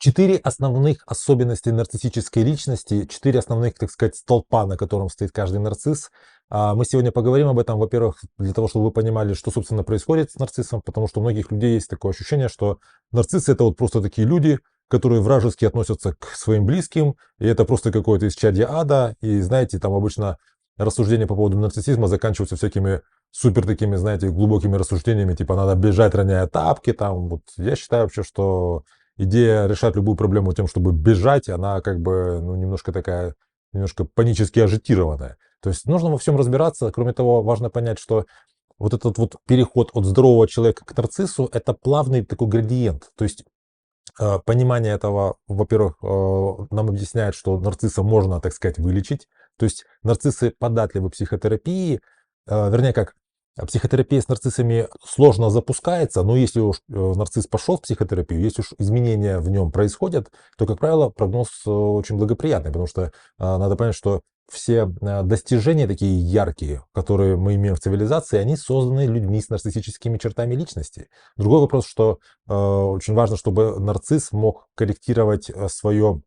Четыре основных особенности нарциссической личности, четыре основных, так сказать, столпа, на котором стоит каждый нарцисс. Мы сегодня поговорим об этом, во-первых, для того, чтобы вы понимали, что, собственно, происходит с нарциссом, потому что у многих людей есть такое ощущение, что нарциссы — это вот просто такие люди, которые вражески относятся к своим близким, и это просто какое-то исчадье ада, и, знаете, там обычно рассуждения по поводу нарциссизма заканчиваются всякими супер такими, знаете, глубокими рассуждениями, типа надо бежать, роняя тапки, там, вот. Я считаю вообще, что идея решать любую проблему тем, чтобы бежать, она как бы, ну, немножко такая, немножко панически ажитированная. То есть нужно во всем разбираться. Кроме того, важно понять, что вот этот вот переход от здорового человека к нарциссу — это плавный такой градиент. То есть понимание этого, во-первых, нам объясняет, что нарцисса можно, так сказать, вылечить. То есть нарциссы податливы к психотерапии, вернее, как психотерапия с нарциссами сложно запускается, но если уж нарцисс пошел в психотерапию, если уж изменения в нем происходят, то, как правило, прогноз очень благоприятный, потому что надо понять, что все достижения такие яркие, которые мы имеем в цивилизации, они созданы людьми с нарциссическими чертами личности. Другой вопрос, что очень важно, чтобы нарцисс мог корректировать свое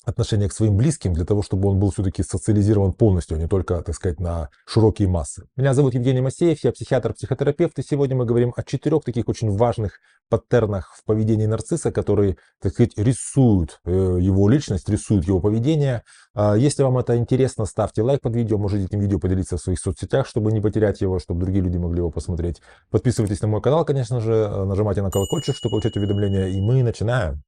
отношение к своим близким для того, чтобы он был все-таки социализирован полностью, а не только, так сказать, на широкие массы. Меня зовут Евгений Масеев, я психиатр, психотерапевт, и сегодня мы говорим о четырех таких очень важных паттернах в поведении нарцисса, которые, так сказать, рисуют его личность, рисуют его поведение. Если вам это интересно, ставьте лайк под видео, можете этим видео поделиться в своих соцсетях, чтобы не потерять его, чтобы другие люди могли его посмотреть. Подписывайтесь на мой канал, конечно же, нажимайте на колокольчик, чтобы получать уведомления, и мы начинаем.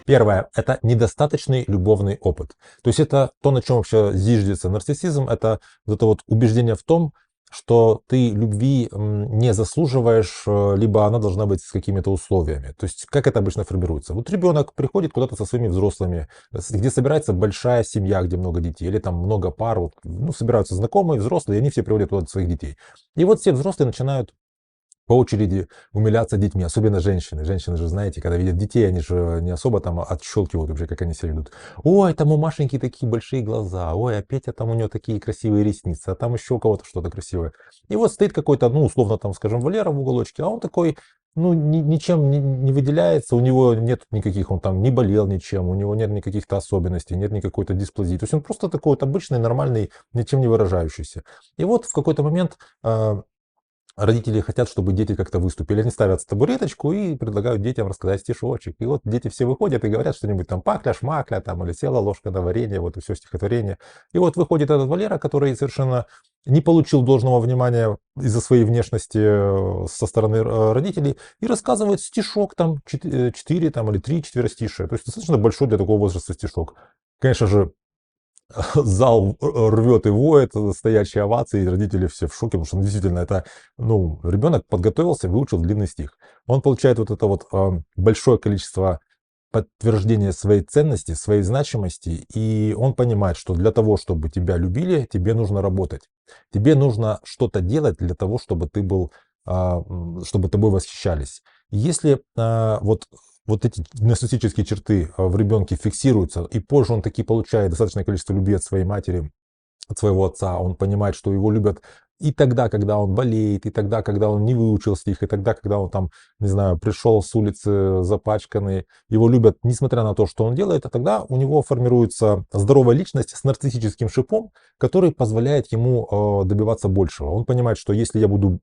Первое – это недостаточный любовный опыт. То есть это то, на чем вообще зиждется нарциссизм, это вот это вот убеждение в том, что ты любви не заслуживаешь, либо она должна быть с какими-то условиями. То есть как это обычно формируется? Вот ребенок приходит куда-то со своими взрослыми, где собирается большая семья, где много детей, или там много пар, вот, ну, собираются знакомые, взрослые, и они все приводят туда своих детей. И вот все взрослые начинают по очереди умиляться детьми, особенно женщины. Женщины же, знаете, когда видят детей, они же не особо там отщелкивают вообще, как они себя ведут. Ой, там у Машеньки такие большие глаза, ой, а Петя там у него такие красивые ресницы, а там еще у кого-то что-то красивое. И вот стоит какой-то, ну, условно там, скажем, Валера в уголочке, а он такой, ну, ничем не выделяется, у него нет никаких, он там не болел ничем, у него нет никаких-то особенностей, нет никакой-то дисплазии. То есть он просто такой вот обычный, нормальный, ничем не выражающийся. И вот в какой-то момент родители хотят, чтобы дети как-то выступили. Они ставят табуреточку и предлагают детям рассказать стишочек. И вот дети все выходят и говорят что-нибудь там «пакля-шмакля», там, или «села ложка на варенье», вот и все стихотворение. И вот выходит этот Валера, который совершенно не получил должного внимания из-за своей внешности со стороны родителей, и рассказывает стишок, там, 4 там, или 3 четверостишия. То есть достаточно большой для такого возраста стишок. Конечно же, зал рвет и воет, стоящие овации, и родители все в шоке, потому что действительно это, ну, ребенок подготовился, выучил длинный стих. Он получает вот это вот большое количество подтверждения своей ценности, своей значимости, и он понимает, что для того, чтобы тебя любили, тебе нужно работать. Тебе нужно что-то делать для того, чтобы ты был, чтобы тобой восхищались. Если вот эти нарциссические черты в ребенке фиксируются, и позже он таки получает достаточное количество любви от своей матери, от своего отца, он понимает, что его любят и тогда, когда он болеет, и тогда, когда он не выучил стих, и тогда, когда он там, не знаю, пришел с улицы запачканный, его любят, несмотря на то, что он делает, а тогда у него формируется здоровая личность с нарциссическим шипом, который позволяет ему добиваться большего. Он понимает, что если я буду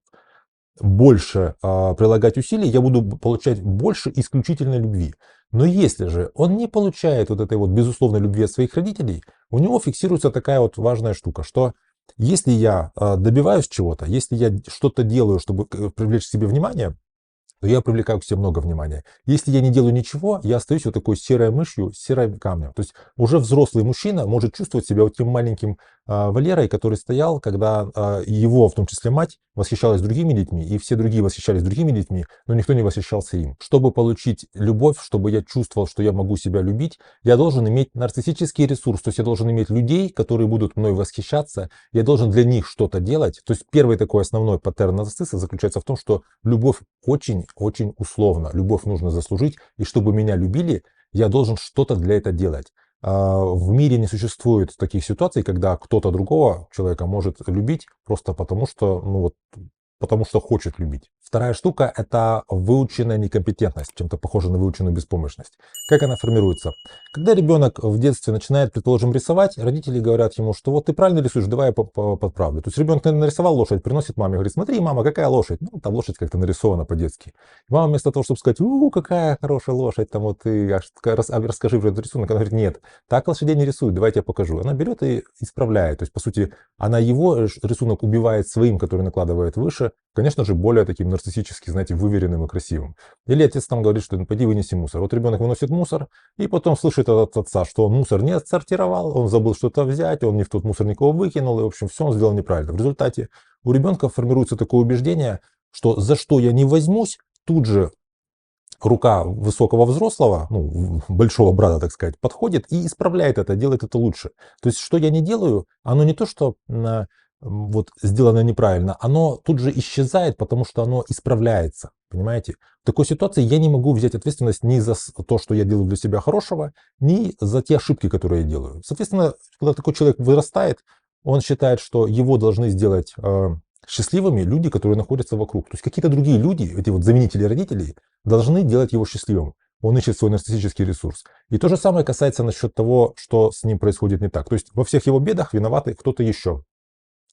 больше прилагать усилий, я буду получать больше исключительной любви. Но если же он не получает вот этой вот безусловной любви от своих родителей, у него фиксируется такая вот важная штука, что если я добиваюсь чего-то, если я что-то делаю, чтобы привлечь к себе внимание, то я привлекаю к себе много внимания. Если я не делаю ничего, я остаюсь вот такой серой мышью, серым камнем. То есть уже взрослый мужчина может чувствовать себя вот тем маленьким Валерой, который стоял, когда его, в том числе мать, восхищалась другими детьми, и все другие восхищались другими детьми, но никто не восхищался им. Чтобы получить любовь, чтобы я чувствовал, что я могу себя любить, я должен иметь нарциссический ресурс, то есть я должен иметь людей, которые будут мной восхищаться, я должен для них что-то делать. То есть первый такой основной паттерн нарцисса заключается в том, что любовь очень условно. Любовь нужно заслужить, и чтобы меня любили, я должен что-то для этого делать. В мире не существует таких ситуаций, когда кто-то другого человека может любить просто потому, что, ну вот, потому что хочет любить. Вторая штука – это выученная некомпетентность, чем-то похоже на выученную беспомощность. Как она формируется? Когда ребенок в детстве начинает, предположим, рисовать, родители говорят ему, что вот ты правильно рисуешь, давай я подправлю. То есть ребенок нарисовал лошадь, приносит маме, говорит, смотри, мама, какая лошадь. Ну, там лошадь как-то нарисована по-детски. Мама вместо того, чтобы сказать, какая хорошая лошадь, там вот ты расскажи про этот рисунок, она говорит, нет, так лошадей не рисуют, давайте я покажу. Она берет и исправляет. То есть, по сути, она его рисунок убивает своим, который накладывает выше, конечно же, более таким нарциссически, знаете, выверенным и красивым. Или отец там говорит, что ну, пойди вынеси мусор. Вот ребенок выносит мусор, и потом слышит от отца, что он мусор не отсортировал, он забыл что-то взять, он не в тот мусор никого выкинул, и, в общем, все он сделал неправильно. В результате у ребенка формируется такое убеждение, что за что я не возьмусь, тут же рука высокого взрослого, ну, большого брата, так сказать, подходит и исправляет это, делает это лучше. То есть, что я не делаю, оно не то, что вот сделано неправильно, оно тут же исчезает, потому что оно исправляется. Понимаете? В такой ситуации я не могу взять ответственность ни за то, что я делаю для себя хорошего, ни за те ошибки, которые я делаю. Соответственно, когда такой человек вырастает, он считает, что его должны сделать счастливыми люди, которые находятся вокруг. То есть какие-то другие люди, эти вот заменители родителей, должны делать его счастливым. Он ищет свой нарциссический ресурс. И то же самое касается насчет того, что с ним происходит не так. То есть во всех его бедах виноваты кто-то еще.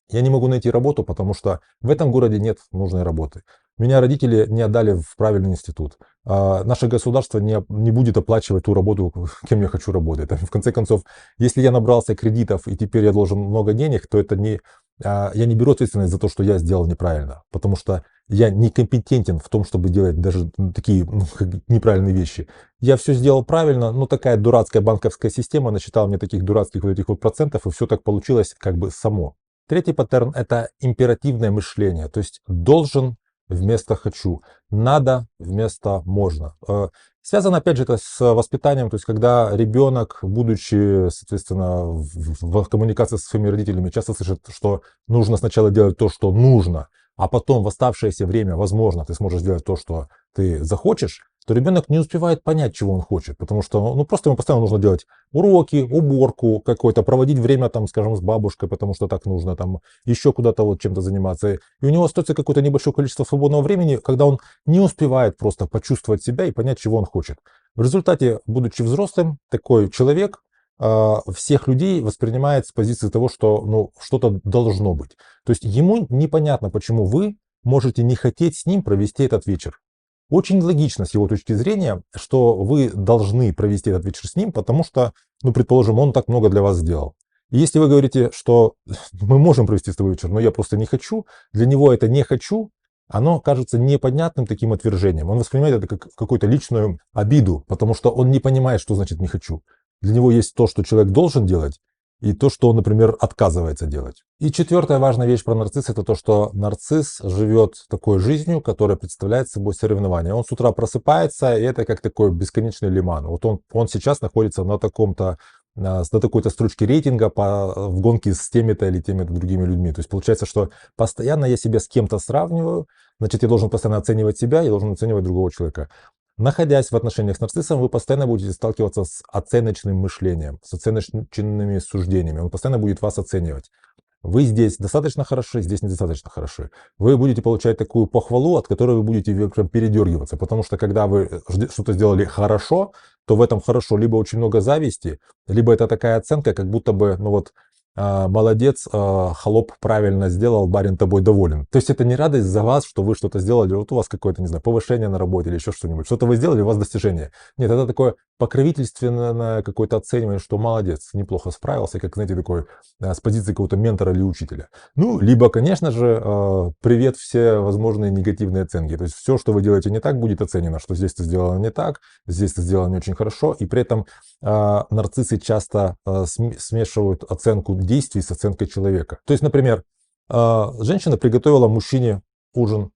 Я не могу найти работу, потому что в этом городе нет нужной работы. Меня родители не отдали в правильный институт. Наше государство не будет оплачивать ту работу, кем я хочу работать. В конце концов, если я набрался кредитов и теперь я должен много денег, то это не, я не беру ответственность за то, что я сделал неправильно. Потому что я некомпетентен в том, чтобы делать даже такие неправильные вещи. Я все сделал правильно, но такая дурацкая банковская система насчитала мне таких дурацких вот этих вот процентов, и все так получилось как бы само. Третий паттерн – это императивное мышление, то есть должен вместо хочу, надо вместо можно. Связано, опять же, это с воспитанием, то есть когда ребенок, будучи, соответственно, в коммуникации со своими родителями, часто слышит, что нужно сначала делать то, что нужно, а потом в оставшееся время, возможно, ты сможешь сделать то, что ты захочешь, то ребенок не успевает понять, чего он хочет, потому что ну, просто ему постоянно нужно делать уроки, уборку какой-то, проводить время, там, скажем, с бабушкой, потому что так нужно, там, еще куда-то вот чем-то заниматься. И у него остается какое-то небольшое количество свободного времени, когда он не успевает просто почувствовать себя и понять, чего он хочет. В результате, будучи взрослым, такой человек всех людей воспринимает с позиции того, что ну, что-то должно быть. То есть ему непонятно, почему вы можете не хотеть с ним провести этот вечер. Очень логично с его точки зрения, что вы должны провести этот вечер с ним, потому что, ну, предположим, он так много для вас сделал. И если вы говорите, что мы можем провести с тобой вечер, но я просто не хочу, для него это не хочу, оно кажется непонятным таким отвержением. Он воспринимает это как какую-то личную обиду, потому что он не понимает, что значит не хочу. Для него есть то, что человек должен делать, и то, что он, например, отказывается делать. И четвертая важная вещь про нарцисса – это то, что нарцисс живет такой жизнью, которая представляет собой соревнование. Он с утра просыпается, и это как такой бесконечный лиман. Вот он сейчас находится на такой-то строчке рейтинга в гонке с теми-то или теми-то другими людьми. То есть получается, что постоянно я себя с кем-то сравниваю, значит, я должен постоянно оценивать себя, я должен оценивать другого человека. Находясь в отношениях с нарциссом, вы постоянно будете сталкиваться с оценочным мышлением, с оценочными суждениями. Он постоянно будет вас оценивать. Вы здесь достаточно хороши, здесь недостаточно хороши. Вы будете получать такую похвалу, от которой вы будете прям передергиваться. Потому что когда вы что-то сделали хорошо, то в этом хорошо либо очень много зависти, либо это такая оценка, как будто бы, ну вот, молодец, холоп правильно сделал, барин тобой доволен. То есть это не радость за вас, что вы что-то сделали, вот у вас какое-то, не знаю, повышение на работе или еще что-нибудь. Что-то вы сделали, у вас достижение. Нет, это такое покровительственное какое-то оценивание, что молодец, неплохо справился, как, знаете, такой с позиции какого-то ментора или учителя. Ну, либо, конечно же, привет все возможные негативные оценки. То есть все, что вы делаете не так, будет оценено, что здесь ты сделал не так, здесь ты сделал не очень хорошо, и при этом нарциссы часто смешивают оценку действий с оценкой человека. То есть, например, женщина приготовила мужчине ужин.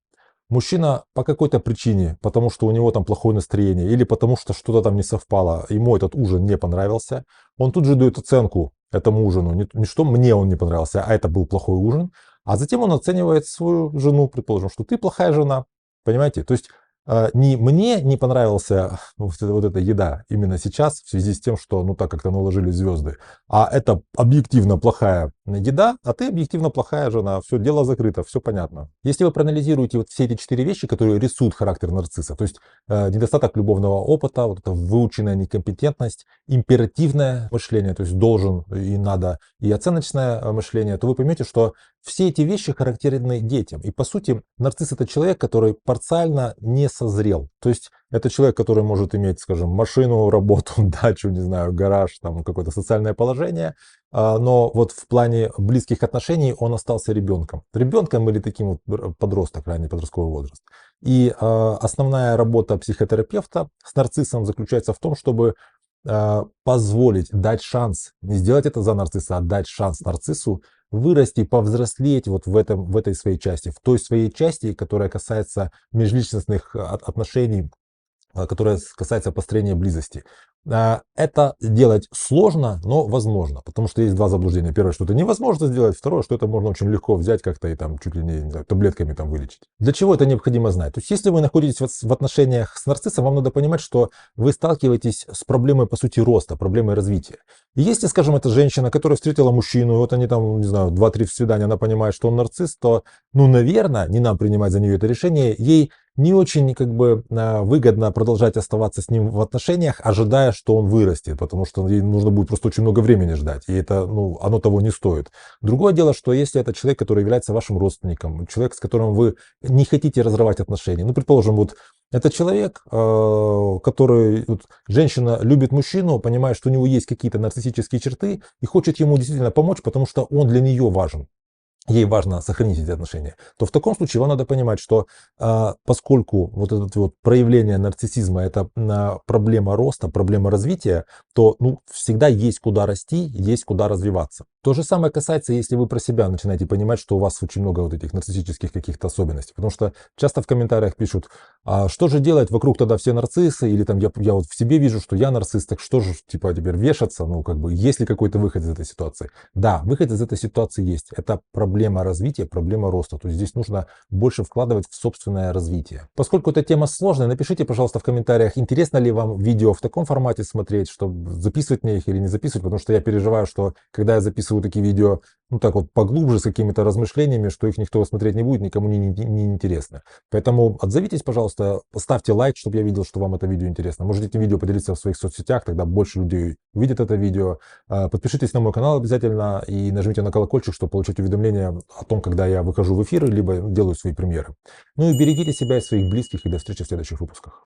Мужчина по какой-то причине, потому что у него там плохое настроение или потому что что-то там не совпало, ему этот ужин не понравился, он тут же дает оценку этому ужину. Не что мне он не понравился, а это был плохой ужин. А затем он оценивает свою жену, предположим, что ты плохая жена. Понимаете? То есть не мне не понравился вот эта еда именно сейчас в связи с тем, что ну так как-то наложили звезды, а это объективно плохая еда, а ты объективно плохая жена. Все, дело закрыто, все понятно. Если вы проанализируете вот все эти 4 вещи, которые рисуют характер нарцисса, то есть недостаток любовного опыта, вот эта выученная некомпетентность, императивное мышление, то есть должен и надо, и оценочное мышление, то вы поймете, что все эти вещи характерны детям. И по сути, нарцисс это человек, который парциально не созрел. То есть это человек, который может иметь, скажем, машину, работу, дачу, не знаю, гараж, там какое-то социальное положение, но вот в плане близких отношений он остался ребенком. Ребенком или таким вот подросток, ранний подростковый возраст. И основная работа психотерапевта с нарциссом заключается в том, чтобы позволить, дать шанс, не сделать это за нарцисса, а дать шанс нарциссу вырасти, повзрослеть вот в этой своей части, в той своей части, которая касается межличностных отношений, которая касается построения близости. Это делать сложно, но возможно, потому что есть два заблуждения. Первое, что это невозможно сделать, второе, что это можно очень легко взять как-то и там чуть ли не знаю, таблетками там вылечить. Для чего это необходимо знать? То есть если вы находитесь в отношениях с нарциссом, вам надо понимать, что вы сталкиваетесь с проблемой, по сути, роста, проблемой развития. И если, скажем, это женщина, которая встретила мужчину, и вот они там, не знаю, 2-3 свидания, она понимает, что он нарцисс, то, ну, наверное, не нам принимать за нее это решение, ей не очень как бы выгодно продолжать оставаться с ним в отношениях, ожидая, что он вырастет, потому что ей нужно будет просто очень много времени ждать, и это, ну, оно того не стоит. Другое дело, что если это человек, который является вашим родственником, человек, с которым вы не хотите разрывать отношения, ну, предположим, вот это человек, который, вот, женщина любит мужчину, понимает, что у него есть какие-то нарциссические черты и хочет ему действительно помочь, потому что он для нее важен. Ей важно сохранить эти отношения, то в таком случае вам надо понимать, что поскольку вот это вот проявление нарциссизма это проблема роста, проблема развития, то ну, всегда есть куда расти, есть куда развиваться. То же самое касается, если вы про себя начинаете понимать, что у вас очень много вот этих нарциссических каких-то особенностей. Потому что часто в комментариях пишут, а что же делать, вокруг тогда все нарциссы, или там я вот в себе вижу, что я нарцисс, так что же типа теперь вешаться, ну как бы есть ли какой-то выход из этой ситуации? Да, выход из этой ситуации есть. Это проблема развития, проблема роста. То есть здесь нужно больше вкладывать в собственное развитие. Поскольку эта тема сложная, напишите, пожалуйста, в комментариях, интересно ли вам видео в таком формате смотреть, чтобы записывать мне их или не записывать, потому что я переживаю, что когда я записываю такие видео, ну так вот поглубже, с какими-то размышлениями, что их никто смотреть не будет, никому не интересно. Поэтому отзовитесь, пожалуйста, ставьте лайк, чтобы я видел, что вам это видео интересно. Можете этим видео поделиться в своих соцсетях, тогда больше людей увидят это видео. Подпишитесь на мой канал обязательно и нажмите на колокольчик, чтобы получать уведомления о том, когда я выхожу в эфир, либо делаю свои премьеры. Ну и берегите себя и своих близких, и до встречи в следующих выпусках.